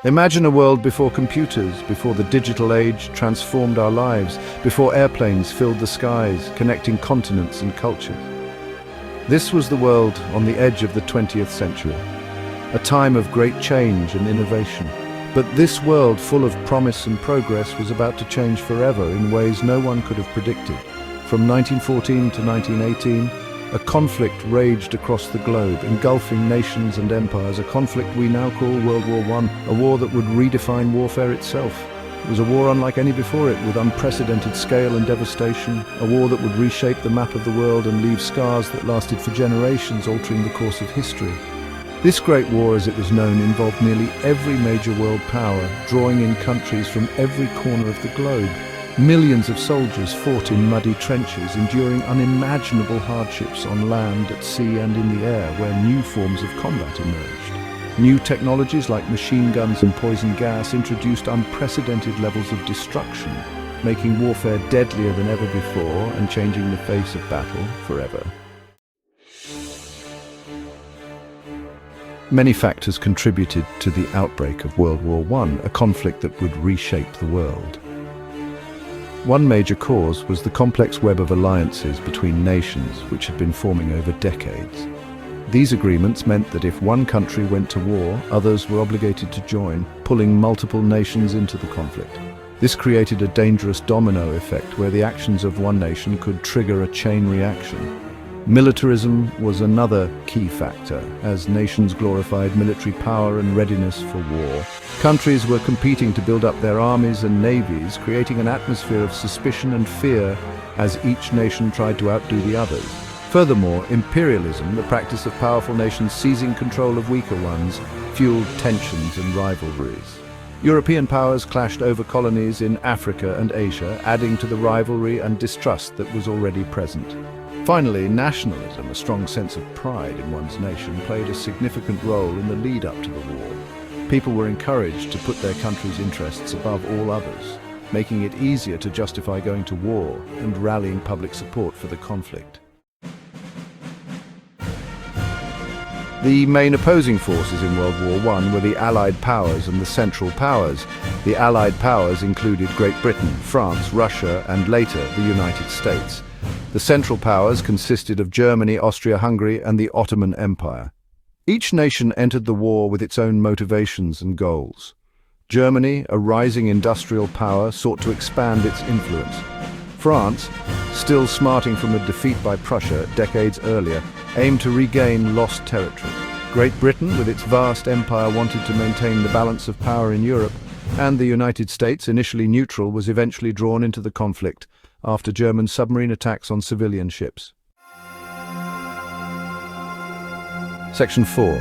Imagine a world before computers, before the digital age transformed our lives, before airplanes filled the skies, connecting continents and cultures. This was the world on the edge of the 20th century, a time of great change and innovation. But this world, full of promise and progress, was about to change forever in ways no one could have predicted. From 1914 to 1918, a conflict raged across the globe, engulfing nations and empires, a conflict we now call World War I, a war that would redefine warfare itself. It was a war unlike any before it, with unprecedented scale and devastation, a war that would reshape the map of the world and leave scars that lasted for generations, altering the course of history. This Great War, as it was known, involved nearly every major world power, drawing in countries from every corner of the globe. Millions of soldiers fought in muddy trenches, enduring unimaginable hardships on land, at sea and in the air, where new forms of combat emerged. New technologies like machine guns and poison gas introduced unprecedented levels of destruction, making warfare deadlier than ever before and changing the face of battle forever. Many factors contributed to the outbreak of World War I, a conflict that would reshape the world. One major cause was the complex web of alliances between nations which had been forming over decades. These agreements meant that if one country went to war, others were obligated to join, pulling multiple nations into the conflict. This created a dangerous domino effect where the actions of one nation could trigger a chain reaction. Militarism was another key factor, as nations glorified military power and readiness for war. Countries were competing to build up their armies and navies, creating an atmosphere of suspicion and fear as each nation tried to outdo the others. Furthermore, imperialism, the practice of powerful nations seizing control of weaker ones, fueled tensions and rivalries. European powers clashed over colonies in Africa and Asia, adding to the rivalry and distrust that was already present. Finally, nationalism, a strong sense of pride in one's nation, played a significant role in the lead-up to the war. People were encouraged to put their country's interests above all others, making it easier to justify going to war and rallying public support for the conflict. The main opposing forces in World War I were the Allied powers and the Central Powers. The Allied powers included Great Britain, France, Russia, and later the United States. The Central Powers consisted of Germany, Austria-Hungary, and the Ottoman Empire. Each nation entered the war with its own motivations and goals. Germany, a rising industrial power, sought to expand its influence. France, still smarting from a defeat by Prussia decades earlier, aimed to regain lost territory. Great Britain, with its vast empire, wanted to maintain the balance of power in Europe, and the United States, initially neutral, was eventually drawn into the conflict after German submarine attacks on civilian ships. Section 4.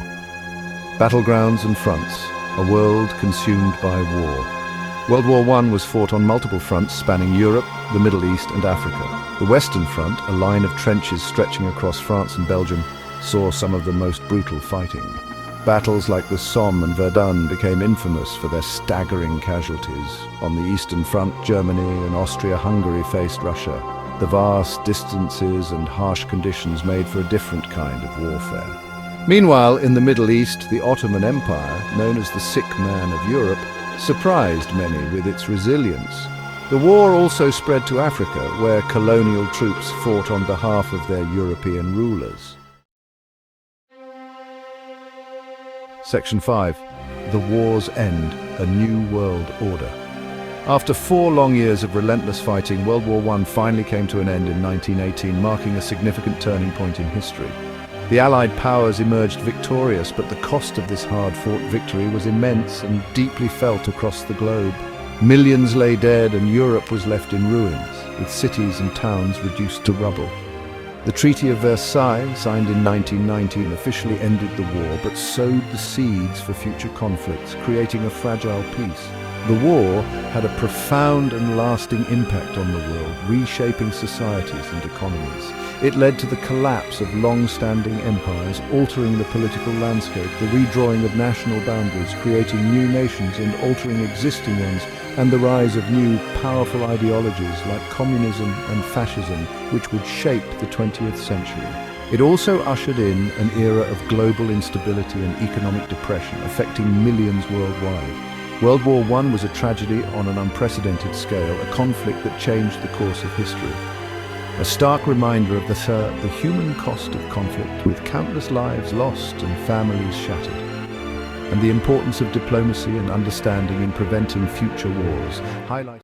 Battlegrounds and Fronts. A world consumed by war. World War I was fought on multiple fronts spanning Europe, the Middle East and Africa. The Western Front, a line of trenches stretching across France and Belgium, saw some of the most brutal fighting. Battles like the Somme and Verdun became infamous for their staggering casualties. On the Eastern Front, Germany and Austria-Hungary faced Russia. The vast distances and harsh conditions made for a different kind of warfare. Meanwhile, in the Middle East, the Ottoman Empire, known as the sick man of Europe, surprised many with its resilience. The war also spread to Africa, where colonial troops fought on behalf of their European rulers. Section 5. The War's End, a New World Order. After 4 long years of relentless fighting, World War I finally came to an end in 1918, marking a significant turning point in history. The Allied powers emerged victorious, but the cost of this hard-fought victory was immense and deeply felt across the globe. Millions lay dead and Europe was left in ruins, with cities and towns reduced to rubble. The Treaty of Versailles, signed in 1919, officially ended the war, but sowed the seeds for future conflicts, creating a fragile peace. The war had a profound and lasting impact on the world, reshaping societies and economies. It led to the collapse of long-standing empires, altering the political landscape, the redrawing of national boundaries, creating new nations and altering existing ones, and the rise of new, powerful ideologies like communism and fascism, which would shape the 20th century. It also ushered in an era of global instability and economic depression, affecting millions worldwide. World War I was a tragedy on an unprecedented scale, a conflict that changed the course of history. A stark reminder of the human cost of conflict, with countless lives lost and families shattered, and the importance of diplomacy and understanding in preventing future wars.